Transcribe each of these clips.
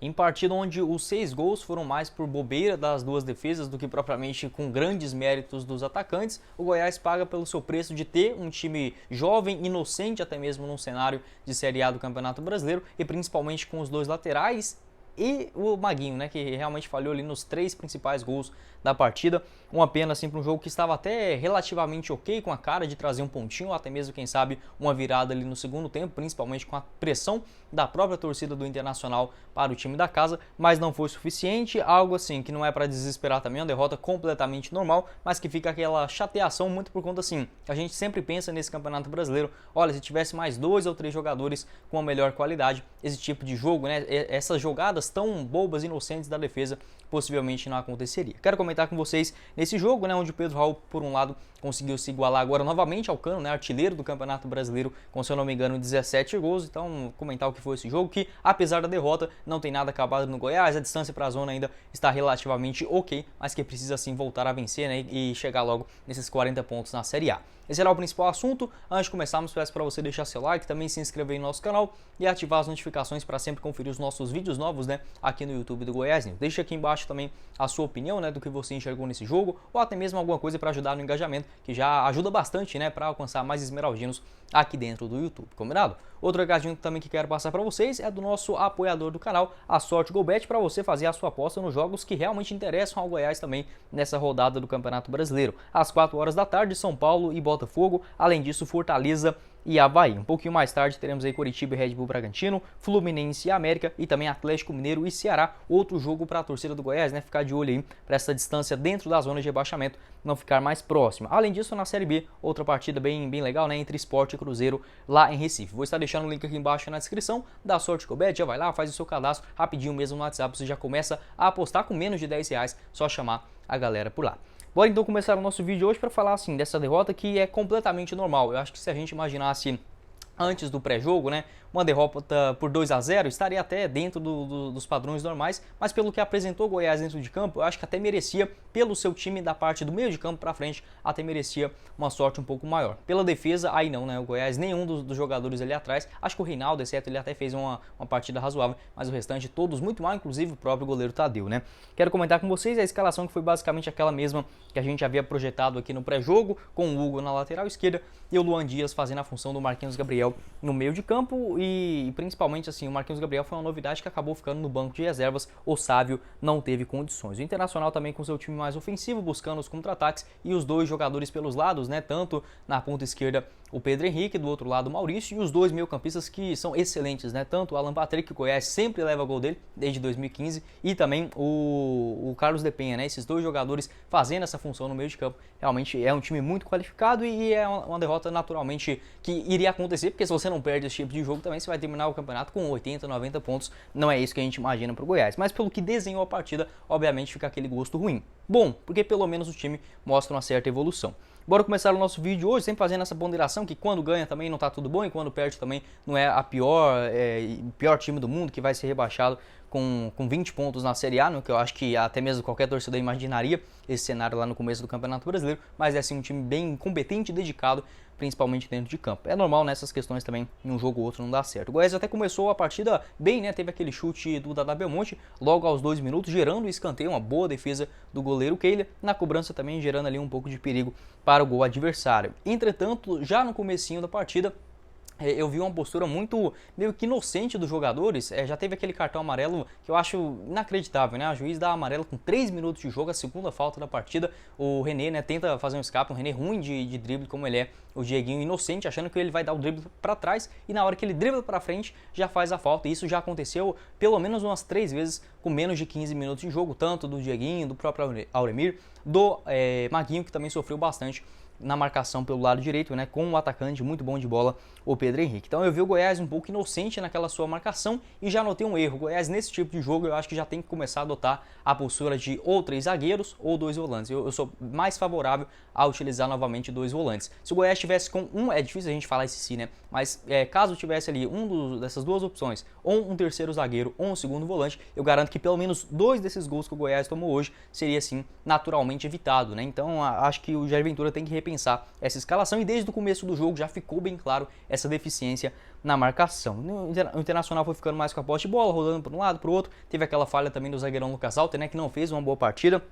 Em partida onde os 6 gols foram mais por bobeira das duas defesas do que propriamente com grandes méritos dos atacantes, o Goiás paga pelo seu preço de ter um time jovem, inocente até mesmo num cenário de Série A do Campeonato Brasileiro e principalmente com os dois laterais e o Maguinho, né, que realmente falhou ali nos 3 principais gols da partida. Uma pena assim para um jogo que estava até relativamente ok, com a cara de trazer um pontinho, ou até mesmo quem sabe uma virada ali no segundo tempo, principalmente com a pressão da própria torcida do Internacional para o time da casa, mas não foi suficiente, algo assim que não é para desesperar também, uma derrota completamente normal, mas que fica aquela chateação muito por conta assim, a gente sempre pensa nesse Campeonato Brasileiro, olha, se tivesse mais 2 ou 3 jogadores com a melhor qualidade, esse tipo de jogo, né, essas jogadas tão bobas e inocentes da defesa possivelmente não aconteceria. Quero comentar com vocês nesse jogo, né, onde o Pedro Raul, por um lado, conseguiu se igualar agora novamente ao Cano, né, artilheiro do Campeonato Brasileiro, com, se eu não me engano, 17 gols. Então, comentar o que foi esse jogo, que apesar da derrota, não tem nada acabado no Goiás, a distância para a zona ainda está relativamente ok, mas que precisa sim voltar a vencer, né, e chegar logo nesses 40 pontos na Série A. Esse era o principal assunto. Antes de começarmos, peço para você deixar seu like, também se inscrever no nosso canal e ativar as notificações para sempre conferir os nossos vídeos novos, né, aqui no YouTube do Goiás News. Deixa aqui embaixo também a sua opinião, né, do que você enxergou nesse jogo, ou até mesmo alguma coisa para ajudar no engajamento, que já ajuda bastante, né, para alcançar mais esmeraldinos aqui dentro do YouTube, combinado? Outro recadinho também que quero passar para vocês é do nosso apoiador do canal, a Sorte GoBet, para você fazer a sua aposta nos jogos que realmente interessam ao Goiás também nessa rodada do Campeonato Brasileiro. Às 4 horas da tarde, São Paulo e Botafogo, além disso, Fortaleza e Avaí. Um pouquinho mais tarde teremos aí Coritiba e Red Bull Bragantino, Fluminense e América e também Atlético Mineiro e Ceará. Outro jogo para a torcida do Goiás, né? Ficar de olho aí para essa distância dentro da zona de rebaixamento não ficar mais próxima. Além disso, na Série B, outra partida bem legal, né? Entre Sport e Cruzeiro lá em Recife. Vou estar deixando o link aqui embaixo na descrição da Sorte GoBet. Já vai lá, faz o seu cadastro rapidinho mesmo no WhatsApp. Você já começa a apostar com menos de R$10, só chamar a galera por lá. Bora então começar o nosso vídeo hoje para falar assim dessa derrota que é completamente normal. Eu acho que se a gente imaginasse antes do pré-jogo, né, uma derrota por 2-0 estaria até dentro dos padrões normais, mas pelo que apresentou o Goiás dentro de campo, eu acho que até merecia, pelo seu time da parte do meio de campo para frente, até merecia uma sorte um pouco maior. Pela defesa, aí não, né, o Goiás, nenhum dos jogadores ali atrás, acho que o Reinaldo, exceto, ele até fez uma partida razoável, mas o restante todos muito mal, inclusive o próprio goleiro Tadeu, né. Quero comentar com vocês a escalação que foi basicamente aquela mesma que a gente havia projetado aqui no pré-jogo, com o Hugo na lateral esquerda e o Luan Dias fazendo a função do Marquinhos Gabriel no meio de campo e principalmente assim, o Marquinhos Gabriel foi uma novidade que acabou ficando no banco de reservas, o Sávio não teve condições. O Internacional também com seu time mais ofensivo, buscando os contra-ataques e os dois jogadores pelos lados, né, tanto na ponta esquerda o Pedro Henrique, do outro lado o Maurício e os dois meio-campistas que são excelentes, né, tanto o Alan Patrick, que o Goiás sempre leva gol dele desde 2015 e também o Carlos de Penha, né, esses dois jogadores fazendo essa função no meio de campo. Realmente é um time muito qualificado e é uma derrota naturalmente que iria acontecer, porque se você não perde esse tipo de jogo também você vai terminar o campeonato com 80, 90 pontos, não é isso que a gente imagina para o Goiás, mas pelo que desenhou a partida, obviamente fica aquele gosto ruim. Bom, porque pelo menos o time mostra uma certa evolução. Bora começar o nosso vídeo hoje, sempre fazendo essa ponderação que quando ganha também não tá tudo bom e quando perde também não é a pior time do mundo que vai ser rebaixado com 20 pontos na Série A, no que eu acho que até mesmo qualquer torcedor imaginaria esse cenário lá no começo do Campeonato Brasileiro, mas é assim um time bem competente e dedicado, principalmente dentro de campo. É normal nessas questões também, em um jogo ou outro não dá certo. O Goiás até começou a partida bem, né? Teve aquele chute do Dadá Belmonte logo aos 2 minutos, gerando o escanteio, uma boa defesa do goleiro Keiler, na cobrança também gerando ali um pouco de perigo para o gol adversário. Entretanto, já no comecinho da partida, eu vi uma postura muito meio que inocente dos jogadores. Já teve aquele cartão amarelo que eu acho inacreditável, né? A juiz dá amarelo com 3 minutos de jogo, a segunda falta da partida. O René, né, tenta fazer um escape, um René ruim de drible como ele é, o Dieguinho inocente, achando que ele vai dar o drible para trás e na hora que ele dribla para frente já faz a falta. E isso já aconteceu pelo menos umas 3 vezes com menos de 15 minutos de jogo, tanto do Dieguinho, do próprio Auremir, do Maguinho, que também sofreu bastante na marcação pelo lado direito, né, com um atacante muito bom de bola, o Pedro Henrique. Então eu vi o Goiás um pouco inocente naquela sua marcação e já notei um erro. O Goiás nesse tipo de jogo eu acho que já tem que começar a adotar a postura de ou 3 zagueiros ou 2 volantes. Eu sou mais favorável a utilizar novamente 2 volantes. Se o Goiás tivesse com é difícil a gente falar esse sim, né, mas caso tivesse ali dessas duas opções, ou um terceiro zagueiro ou um segundo volante, eu garanto que pelo menos 2 desses gols que o Goiás tomou hoje seria assim naturalmente evitado, né? Então acho que o Jair Ventura tem que repensar essa escalação e desde o começo do jogo já ficou bem claro essa deficiência na marcação. O Internacional foi ficando mais com a posse de bola, rodando para um lado, para o outro. Teve aquela falha também do zagueirão Lucas Alter, né, que não fez uma boa partida.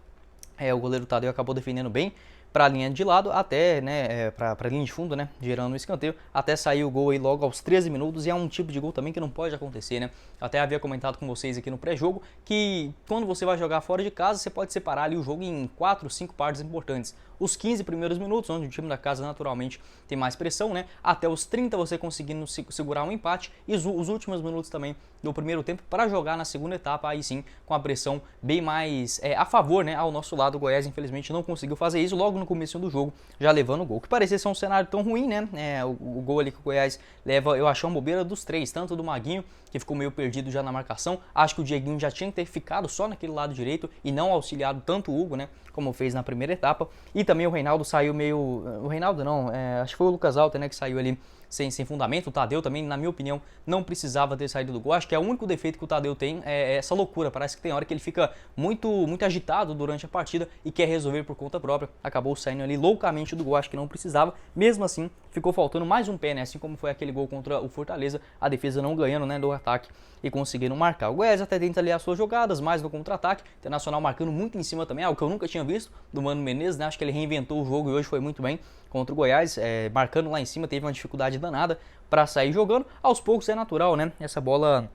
O goleiro Tadeu acabou defendendo bem para a linha de lado, até, né, para a linha de fundo, né, gerando um escanteio, até sair o gol aí logo aos 13 minutos, e é um tipo de gol também que não pode acontecer, né. Até havia comentado com vocês aqui no pré-jogo que quando você vai jogar fora de casa, você pode separar ali o jogo em 4, 5 partes importantes. Os 15 primeiros minutos, onde o time da casa naturalmente tem mais pressão, né, até os 30 você conseguindo segurar um empate, e os últimos minutos também do primeiro tempo para jogar na segunda etapa, aí sim, com a pressão bem mais a favor, né, ao nosso lado. O Goiás infelizmente não conseguiu fazer isso logo no começo do jogo, já levando o gol, que parecia ser um cenário tão ruim, né, o gol ali que o Goiás leva, eu achei uma bobeira dos três, tanto do Maguinho, que ficou meio perdido já na marcação, acho que o Dieguinho já tinha que ter ficado só naquele lado direito e não auxiliado tanto o Hugo, né, como fez na primeira etapa, e também o Reinaldo saiu meio, o Reinaldo não, acho que foi o Lucas Alter, né, que saiu ali sem fundamento. O Tadeu também, na minha opinião, não precisava ter saído do gol. Acho que é o único defeito que o Tadeu tem é essa loucura. Parece que tem hora que ele fica muito agitado durante a partida e quer resolver por conta própria. Acabou saindo ali loucamente do gol, acho que não precisava. Mesmo assim, ficou faltando mais um pé, né? Assim como foi aquele gol contra o Fortaleza, a defesa não ganhando, né, do ataque e conseguiram marcar. O Goiás até tenta ali as suas jogadas, mais no contra-ataque. Internacional marcando muito em cima também, algo que eu nunca tinha visto do Mano Menezes, né? Acho que ele reinventou o jogo e hoje foi muito bem contra o Goiás, marcando lá em cima, teve uma dificuldade danada para sair jogando. Aos poucos é natural, né, essa bola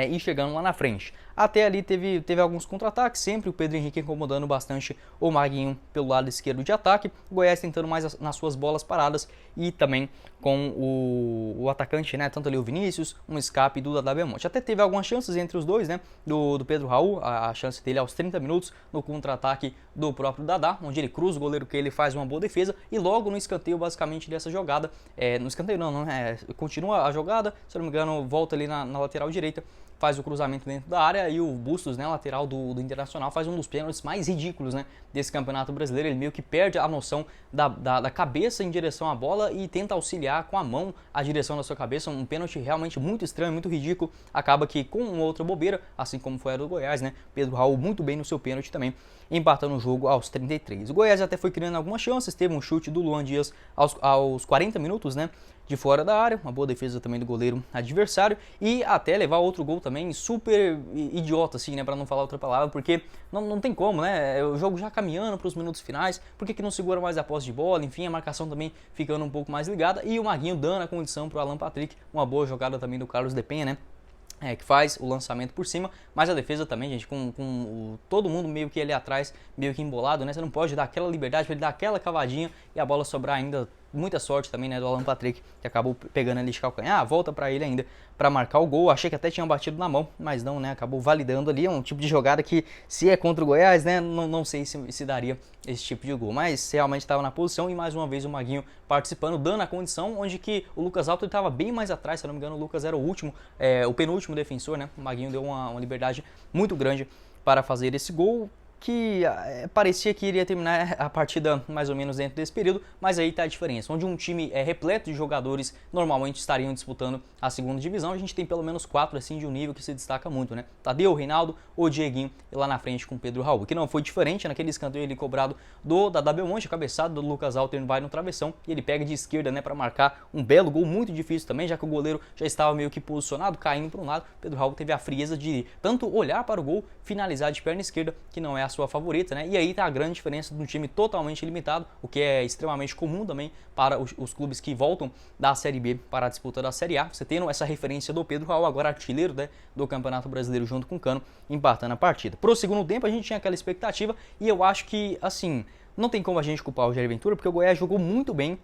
ir chegando lá na frente. Até ali teve alguns contra-ataques, sempre o Pedro Henrique incomodando bastante o Maguinho pelo lado esquerdo de ataque, o Goiás tentando mais nas suas bolas paradas e também com o atacante, né, tanto ali o Vinícius, um escape do Dadá Belmonte. Até teve algumas chances entre os dois, né, do Pedro Raul, a chance dele aos 30 minutos no contra-ataque do próprio Dadá, onde ele cruza o goleiro que ele faz uma boa defesa e logo no escanteio basicamente dessa jogada, no escanteio não, continua a jogada, se não me engano volta ali na lateral direita, faz o cruzamento dentro da área e o Bustos, né, lateral do Internacional, faz um dos pênaltis mais ridículos, né, desse Campeonato Brasileiro. Ele meio que perde a noção da cabeça em direção à bola e tenta auxiliar com a mão a direção da sua cabeça. Um pênalti realmente muito estranho, muito ridículo. Acaba que com uma outra bobeira, assim como foi a do Goiás, né, Pedro Raul muito bem no seu pênalti também, empatando o jogo aos 33. O Goiás até foi criando algumas chances, teve um chute do Luan Dias aos 40 minutos, né, de fora da área, uma boa defesa também do goleiro adversário e até levar outro gol também super idiota, assim, né, para não falar outra palavra, porque não tem como, né, o jogo já caminhando para os minutos finais, por que não segura mais a posse de bola, enfim, a marcação também ficando um pouco mais ligada e o Maguinho dando a condição para o Alan Patrick, uma boa jogada também do Carlos de Penha, né, que faz o lançamento por cima, mas a defesa também, gente, com todo mundo meio que ali atrás, meio que embolado, né, você não pode dar aquela liberdade para ele dar aquela cavadinha e a bola sobrar ainda. Muita sorte também, né, do Alan Patrick, que acabou pegando ali de calcanhar, volta para ele ainda para marcar o gol. Achei que até tinha batido na mão, mas não, né, acabou validando ali. É um tipo de jogada que, se é contra o Goiás, né, não sei se daria esse tipo de gol, mas realmente estava na posição e mais uma vez o Maguinho participando, dando a condição, onde que o Lucas Alto estava bem mais atrás, se eu não me engano o Lucas era o penúltimo defensor, né, o Maguinho deu uma liberdade muito grande para fazer esse gol, que parecia que iria terminar a partida mais ou menos dentro desse período, mas aí está a diferença, onde um time repleto de jogadores normalmente estariam disputando a segunda divisão, a gente tem pelo menos 4 assim de um nível que se destaca muito, né? Tadeu, Reinaldo, o Dieguinho e lá na frente com o Pedro Raul, que não foi diferente naquele escanteio ele cobrado do Dadá Belmonte, a cabeçada do Lucas Alter vai no travessão e ele pega de esquerda, né, para marcar um belo gol, muito difícil também, já que o goleiro já estava meio que posicionado, caindo para um lado. Pedro Raul teve a frieza de tanto olhar para o gol, finalizar de perna esquerda, que não é a sua favorita, né? E aí tá a grande diferença de um time totalmente limitado, o que é extremamente comum também para os clubes que voltam da Série B para a disputa da Série A. Você tendo essa referência do Pedro Raul, agora artilheiro, né, do Campeonato Brasileiro junto com o Cano, empatando a partida. Pro segundo tempo a gente tinha aquela expectativa e eu acho que, assim, não tem como a gente culpar o Jair Ventura, porque o Goiás jogou muito bem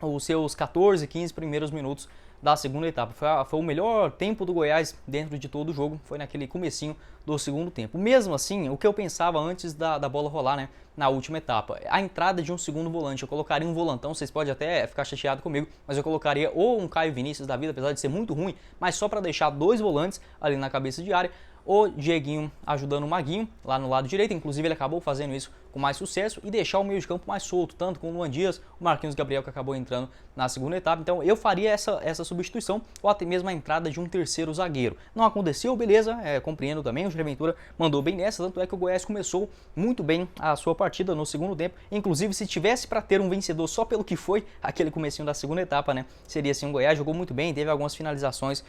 os seus 14, 15 primeiros minutos da segunda etapa. Foi o melhor tempo do Goiás dentro de todo o jogo, foi naquele comecinho do segundo tempo. Mesmo assim, o que eu pensava antes da bola rolar, né, na última etapa, a entrada de um segundo volante, eu colocaria um volantão, vocês podem até ficar chateados comigo, mas eu colocaria ou um Caio Vinícius da vida, apesar de ser muito ruim, mas só para deixar 2 volantes ali na cabeça de área, o Dieguinho ajudando o Maguinho lá no lado direito, inclusive ele acabou fazendo isso com mais sucesso e deixar o meio de campo mais solto, tanto com o Luan Dias, o Marquinhos Gabriel que acabou entrando na segunda etapa. Então eu faria essa substituição ou até mesmo a entrada de um terceiro zagueiro. Não aconteceu, beleza, compreendo também, o Jair Ventura mandou bem nessa, tanto é que o Goiás começou muito bem a sua partida no segundo tempo. Inclusive, se tivesse para ter um vencedor só pelo que foi aquele comecinho da segunda etapa, né, seria assim, o Goiás jogou muito bem, teve algumas finalizações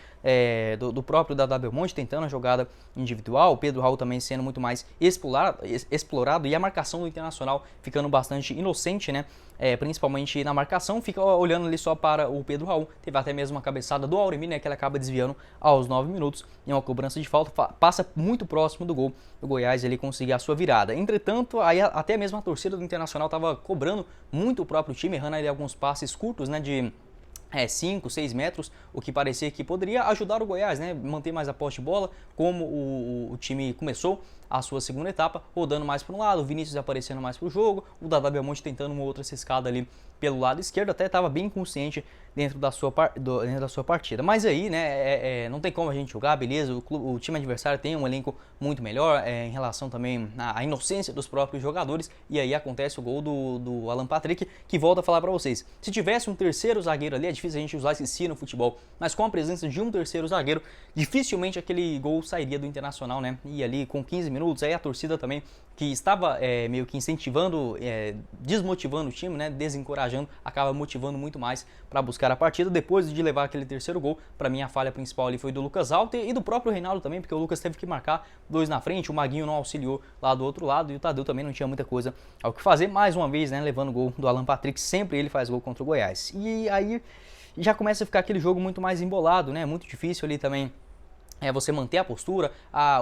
do próprio Dadá Belmonte tentando a jogada individual, o Pedro Raul também sendo muito mais explorado e a marcação do Internacional ficando bastante inocente, né? Principalmente na marcação, fica olhando ali só para o Pedro Raul. Teve até mesmo uma cabeçada do Auremir, né, que ele acaba desviando aos 9 minutos em uma cobrança de falta, passa muito próximo do gol do Goiás, ele conseguir a sua virada. Entretanto, aí até mesmo a torcida do Internacional estava cobrando muito o próprio time, errando ali alguns passes curtos, né, de 5, 6 metros, o que parecia que poderia ajudar o Goiás, né, manter mais a posse de bola, como o time começou a sua segunda etapa, rodando mais para um lado, o Vinícius aparecendo mais para o jogo, o Dadá Belmonte tentando uma outra ciscada ali pelo lado esquerdo, até estava bem consciente dentro da sua partida. Mas aí, né, não tem como a gente jogar, beleza, o time adversário tem um elenco muito melhor, em relação também à inocência dos próprios jogadores, e aí acontece o gol do Alan Patrick, que volta a falar para vocês. Se tivesse um terceiro zagueiro ali, é difícil a gente usar esse si no futebol, mas com a presença de um terceiro zagueiro, dificilmente aquele gol sairia do Internacional, né, e ali com 15 minutos, aí a torcida também, que estava meio que incentivando, desmotivando o time, né, desencorajando, acaba motivando muito mais para buscar a partida. Depois de levar aquele terceiro gol, para mim a falha principal ali foi do Lucas Alter e do próprio Reinaldo também, porque o Lucas teve que marcar 2 na frente, o Maguinho não auxiliou lá do outro lado e o Tadeu também não tinha muita coisa ao que fazer. Mais uma vez, né, levando o gol do Alan Patrick, sempre ele faz gol contra o Goiás. E aí já começa a ficar aquele jogo muito mais embolado, né, muito difícil ali também. Você manter a postura,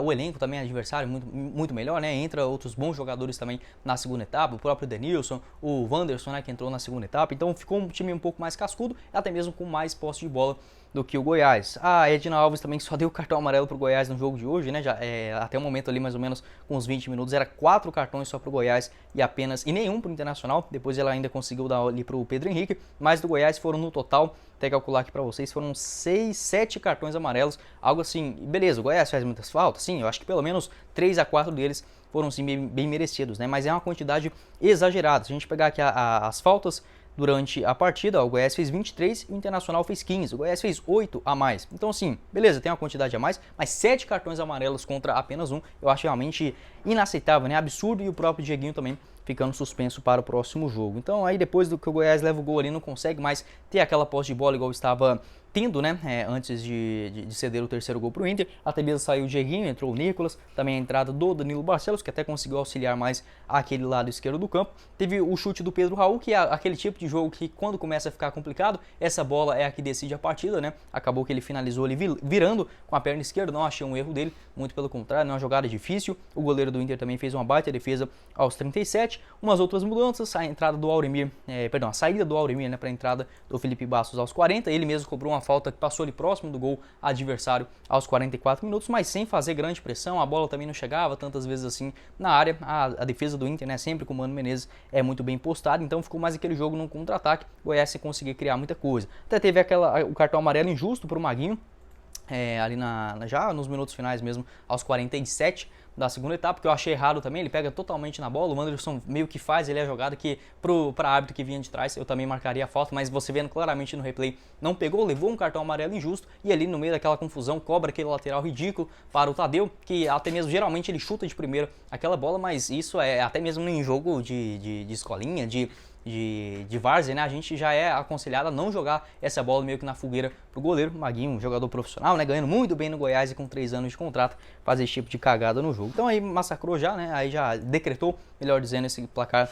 o elenco também adversário muito melhor, né? Entra outros bons jogadores também na segunda etapa, o próprio Denilson, o Wanderson, né, que entrou na segunda etapa, então ficou um time um pouco mais cascudo, até mesmo com mais posse de bola do que o Goiás. A Edna Alves também só deu cartão amarelo para o Goiás no jogo de hoje, né? Já, até o momento ali mais ou menos com uns 20 minutos era 4 cartões só para o Goiás e nenhum para o Internacional. Depois ela ainda conseguiu dar ali para o Pedro Henrique, mas do Goiás foram no total, até calcular aqui para vocês, foram 6, 7 cartões amarelos, algo assim. Beleza, o Goiás faz muitas faltas, sim, eu acho que pelo menos 3 a 4 deles foram sim bem merecidos, né? Mas é uma quantidade exagerada. Se a gente pegar aqui as faltas durante a partida, o Goiás fez 23 e o Internacional fez 15. O Goiás fez 8 a mais. Então, assim, beleza, tem uma quantidade a mais, mas 7 cartões amarelos contra apenas um, eu acho realmente inaceitável, né? Absurdo, e o próprio Dieguinho também ficando suspenso para o próximo jogo. Então, aí depois do que o Goiás leva o gol ali, não consegue mais ter aquela posse de bola igual estava tendo, né, antes de ceder o terceiro gol para o Inter. Até mesmo saiu o Dieguinho, entrou o Nicolas, também a entrada do Danilo Barcelos, que até conseguiu auxiliar mais aquele lado esquerdo do campo. Teve o chute do Pedro Raul, que é aquele tipo de jogo que quando começa a ficar complicado, essa bola é a que decide a partida, né? Acabou que ele finalizou ali virando com a perna esquerda, não achei um erro dele, muito pelo contrário, é uma jogada difícil. O goleiro do Inter também fez uma baita defesa aos 37. Umas outras mudanças, a entrada do Auremir, a saída do Auremir, né, para a entrada do Felipe Bastos aos 40, ele mesmo cobrou uma falta que passou ali próximo do gol adversário aos 44 minutos, mas sem fazer grande pressão, a bola também não chegava tantas vezes assim na área, a defesa do Inter, né, sempre com o Mano Menezes é muito bem postado, então ficou mais aquele jogo num contra-ataque, o Goiás sem conseguir criar muita coisa. Até teve o cartão amarelo injusto para o Maguinho, ali já nos minutos finais mesmo, aos 47 da segunda etapa, que eu achei errado também, ele pega totalmente na bola, o Wanderson meio que faz a jogada que para árbitro que vinha de trás, eu também marcaria a falta, mas você vendo claramente no replay, não pegou, levou um cartão amarelo injusto, e ali no meio daquela confusão, cobra aquele lateral ridículo para o Tadeu, que até mesmo geralmente ele chuta de primeira aquela bola, mas isso é até mesmo em jogo de escolinha, de várzea, né? A gente já é aconselhado a não jogar essa bola meio que na fogueira pro goleiro. Maguinho, um jogador profissional, né? Ganhando muito bem no Goiás e com 3 anos de contrato, fazer esse tipo de cagada no jogo. Então aí massacrou já, né? Aí já decretou, melhor dizendo, esse placar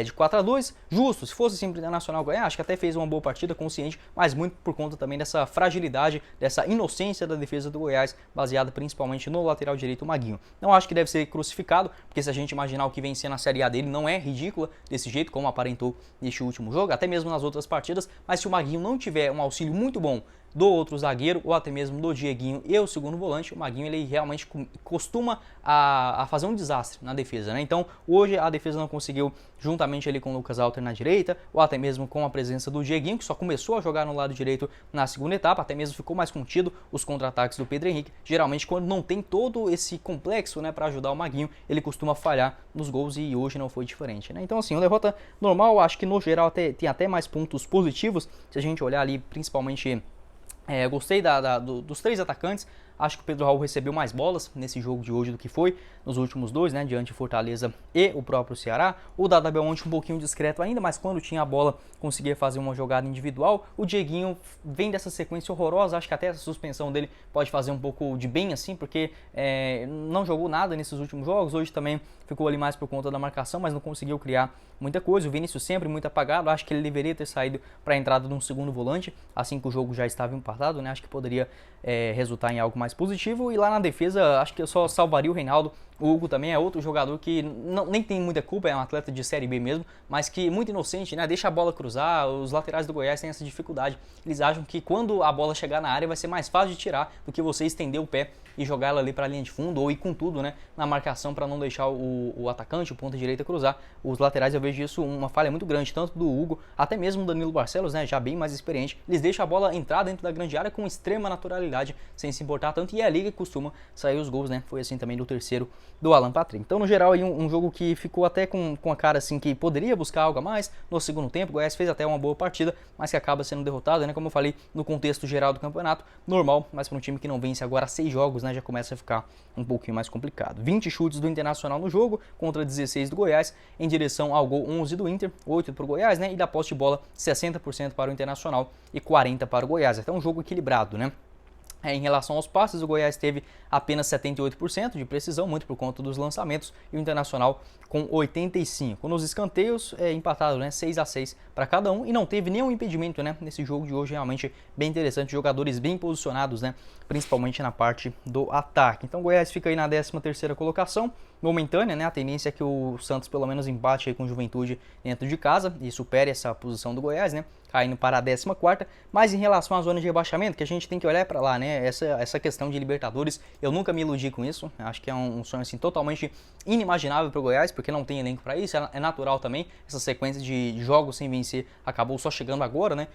de 4-2, justo. Se fosse sempre Internacional ganhar, acho que até fez uma boa partida, consciente, mas muito por conta também dessa fragilidade, dessa inocência da defesa do Goiás, baseada principalmente no lateral direito, o Maguinho. Não acho que deve ser crucificado, porque se a gente imaginar o que vem sendo a Série A dele, não é ridícula desse jeito, como aparentou neste último jogo, até mesmo nas outras partidas, mas se o Maguinho não tiver um auxílio muito bom do outro zagueiro ou até mesmo do Dieguinho e o segundo volante, o Maguinho ele realmente costuma a fazer um desastre na defesa, né? Então hoje a defesa não conseguiu, juntamente ali com o Lucas Alter na direita, ou até mesmo com a presença do Dieguinho, que só começou a jogar no lado direito na segunda etapa, até mesmo ficou mais contido os contra-ataques do Pedro Henrique. Geralmente quando não tem todo esse complexo, né, para ajudar o Maguinho, ele costuma falhar nos gols e hoje não foi diferente, né? Então assim, uma derrota normal, acho que no geral tem até mais pontos positivos, se a gente olhar ali principalmente. Gostei dos 3 atacantes. Acho que o Pedro Raul recebeu mais bolas nesse jogo de hoje do que foi nos últimos 2, né, diante de Fortaleza e o próprio Ceará. O Dada Belmonte um pouquinho discreto ainda, mas quando tinha a bola conseguia fazer uma jogada individual. O Dieguinho vem dessa sequência horrorosa, acho que até essa suspensão dele pode fazer um pouco de bem assim, porque não jogou nada nesses últimos jogos. Hoje também ficou ali mais por conta da marcação, mas não conseguiu criar muita coisa. O Vinícius sempre muito apagado, acho que ele deveria ter saído para a entrada de um segundo volante, assim que o jogo já estava empatado, né? Acho que poderia resultar em algo mais positivo. E lá na defesa, acho que eu só salvaria o Reinaldo. O Hugo também é outro jogador que nem tem muita culpa, é um atleta de Série B mesmo, mas que muito inocente, né? Deixa a bola cruzar. Os laterais do Goiás têm essa dificuldade. Eles acham que quando a bola chegar na área vai ser mais fácil de tirar do que você estender o pé e jogar ela ali para a linha de fundo ou ir com tudo, né, na marcação para não deixar o atacante, o ponta direita cruzar. Os laterais eu vejo isso uma falha muito grande, tanto do Hugo, até mesmo do Danilo Barcelos, né, já bem mais experiente. Eles deixam a bola entrar dentro da grande área com extrema naturalidade, sem se importar tanto, e é ali que costuma sair os gols, né? Foi assim também do terceiro do Alan Patrick. Então, no geral, aí um jogo que ficou até com a cara assim que poderia buscar algo a mais no segundo tempo. O Goiás fez até uma boa partida, mas que acaba sendo derrotado, né? Como eu falei, no contexto geral do campeonato, normal, mas para um time que não vence agora 6 jogos, né, já começa a ficar um pouquinho mais complicado. 20 chutes do Internacional no jogo, contra 16 do Goiás, em direção ao gol 11 do Inter, 8 para o Goiás, né? E da posse de bola 60% para o Internacional e 40% para o Goiás. Até um jogo equilibrado, né? Em relação aos passes, o Goiás teve apenas 78% de precisão, muito por conta dos lançamentos, e o Internacional com 85%. Nos escanteios, empatado, né, 6-6 para cada um, e não teve nenhum impedimento, né, nesse jogo de hoje, realmente bem interessante, jogadores bem posicionados, né, principalmente na parte do ataque. Então o Goiás fica aí na 13ª colocação, momentânea, né, a tendência é que o Santos pelo menos empate aí com o Juventude dentro de casa e supere essa posição do Goiás, né, caindo para a 14ª, mas em relação à zona de rebaixamento, que a gente tem que olhar para lá, né, essa questão de Libertadores, eu nunca me iludi com isso, acho que é um sonho assim totalmente inimaginável para o Goiás, porque não tem elenco para isso, é natural também, essa sequência de jogos sem vencer acabou só chegando agora, né,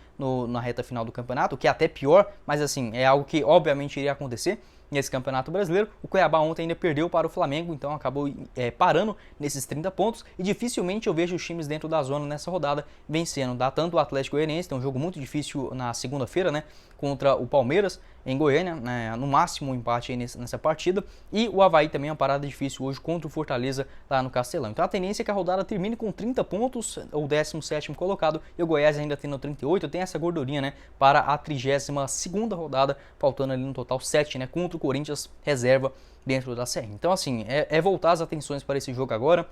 na reta final do campeonato, o que é até pior, mas assim, é algo que obviamente iria acontecer nesse Campeonato Brasileiro. O Cuiabá ontem ainda perdeu para o Flamengo, então acabou parando nesses 30 pontos, e dificilmente eu vejo os times dentro da zona nessa rodada vencendo. Dá tanto o Atlético Goianiense, tem um jogo muito difícil na segunda-feira, né, contra o Palmeiras em Goiânia, né, no máximo um empate aí nessa partida, e o Avaí também é uma parada difícil hoje contra o Fortaleza lá no Castelão. Então a tendência é que a rodada termine com 30 pontos, o 17º colocado, e o Goiás ainda tendo 38, tem essa gordurinha, né, para a 32ª rodada, faltando ali no total 7, né, contra o Corinthians reserva dentro da CR. Então assim, voltar as atenções para esse jogo agora,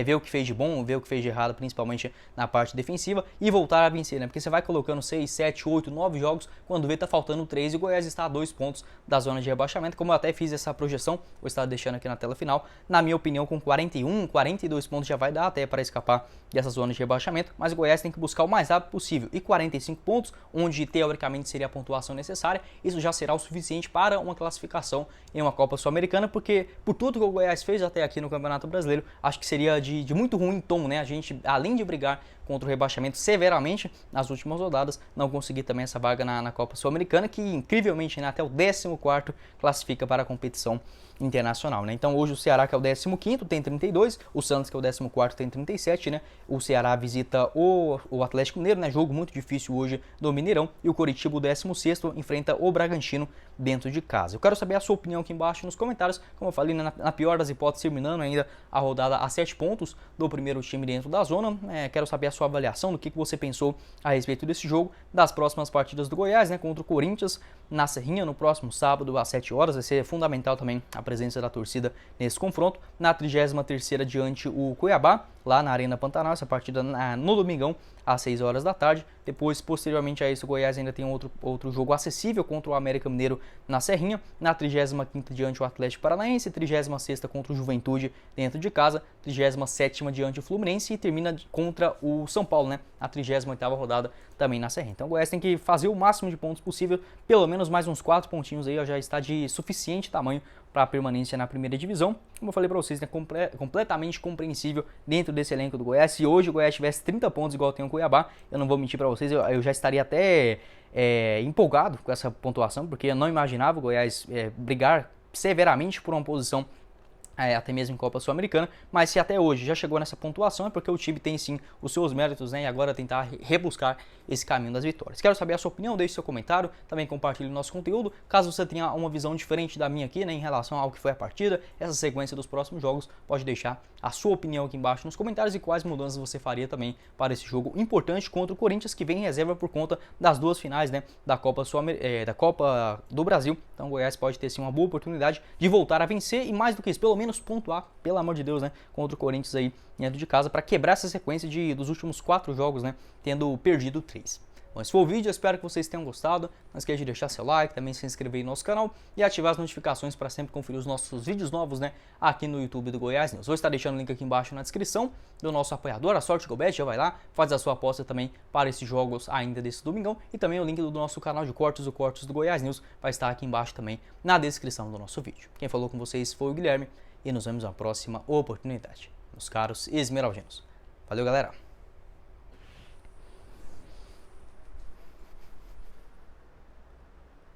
ver o que fez de bom, ver o que fez de errado, principalmente na parte defensiva, e voltar a vencer, né? Porque você vai colocando 6, 7, 8, 9 jogos, quando vê tá faltando 3 e o Goiás está a 2 pontos da zona de rebaixamento, como eu até fiz essa projeção, vou estar deixando aqui na tela final, na minha opinião com 41, 42 pontos já vai dar até para escapar dessa zona de rebaixamento, mas o Goiás tem que buscar o mais rápido possível, e 45 pontos, onde teoricamente seria a pontuação necessária, isso já será o suficiente para uma classificação em uma Copa Sul-Americana, porque por tudo que o Goiás fez até aqui no Campeonato Brasileiro, acho que seria de muito ruim tom, né? A gente, além de brigar contra o rebaixamento severamente nas últimas rodadas, não conseguir também essa vaga na Copa Sul-Americana, que incrivelmente, né, até o 14º classifica para a competição internacional, né? Então hoje o Ceará, que é o 15º, tem 32, o Santos, que é o 14º, tem 37, né? O Ceará visita o Atlético Mineiro, né? Jogo muito difícil hoje do Mineirão, e o Coritiba, o 16º, enfrenta o Bragantino dentro de casa. Eu quero saber a sua opinião aqui embaixo nos comentários, como eu falei, né, na pior das hipóteses, terminando ainda a rodada a 7 pontos do primeiro time dentro da zona. Quero saber a sua avaliação do que você pensou a respeito desse jogo, das próximas partidas do Goiás, né, contra o Corinthians na Serrinha no próximo sábado às 7 horas, vai ser fundamental também a presença da torcida nesse confronto. Na 33ª diante o Cuiabá, lá na Arena Pantanal, essa partida no domingão, às 6 horas da tarde. Depois, posteriormente a isso, o Goiás ainda tem outro jogo acessível contra o América Mineiro na Serrinha, na 35ª diante o Atlético Paranaense, 36ª contra o Juventude dentro de casa, 37ª diante o Fluminense e termina contra o São Paulo, né, na 38ª rodada também na Serrinha. Então o Goiás tem que fazer o máximo de pontos possível, pelo menos mais uns 4 pontinhos aí, ó, já está de suficiente tamanho para a permanência na primeira divisão. Como eu falei para vocês, né, completamente compreensível dentro desse elenco do Goiás. Se hoje o Goiás tivesse 30 pontos igual tem o Cuiabá, eu não vou mentir para vocês, eu já estaria até empolgado com essa pontuação, porque eu não imaginava o Goiás brigar severamente por uma posição até mesmo em Copa Sul-Americana, mas se até hoje já chegou nessa pontuação é porque o time tem sim os seus méritos, né, e agora tentar rebuscar esse caminho das vitórias. Quero saber a sua opinião, deixe seu comentário, também compartilhe o nosso conteúdo, caso você tenha uma visão diferente da minha aqui, né, em relação ao que foi a partida, essa sequência dos próximos jogos, pode deixar a sua opinião aqui embaixo nos comentários e quais mudanças você faria também para esse jogo importante contra o Corinthians, que vem em reserva por conta das duas finais, né, da Copa do Brasil. Então o Goiás pode ter sim uma boa oportunidade de voltar a vencer e mais do que isso, pelo menos pontuar, pelo amor de Deus, né, contra o Corinthians aí dentro de casa para quebrar essa sequência dos últimos 4 jogos, né, tendo perdido 3. Bom, esse foi o vídeo, eu espero que vocês tenham gostado. Não esqueça de deixar seu like, também se inscrever no nosso canal e ativar as notificações para sempre conferir os nossos vídeos novos, né, aqui no YouTube do Goiás News. Vou estar deixando o link aqui embaixo na descrição do nosso apoiador, a Sorte GoBet, já vai lá, faz a sua aposta também para esses jogos ainda desse domingão e também o link do nosso canal de cortes, o Cortes do Goiás News, vai estar aqui embaixo também na descrição do nosso vídeo. Quem falou com vocês foi o Guilherme e nos vemos na próxima oportunidade, meus caros esmeraldinos. Valeu, galera!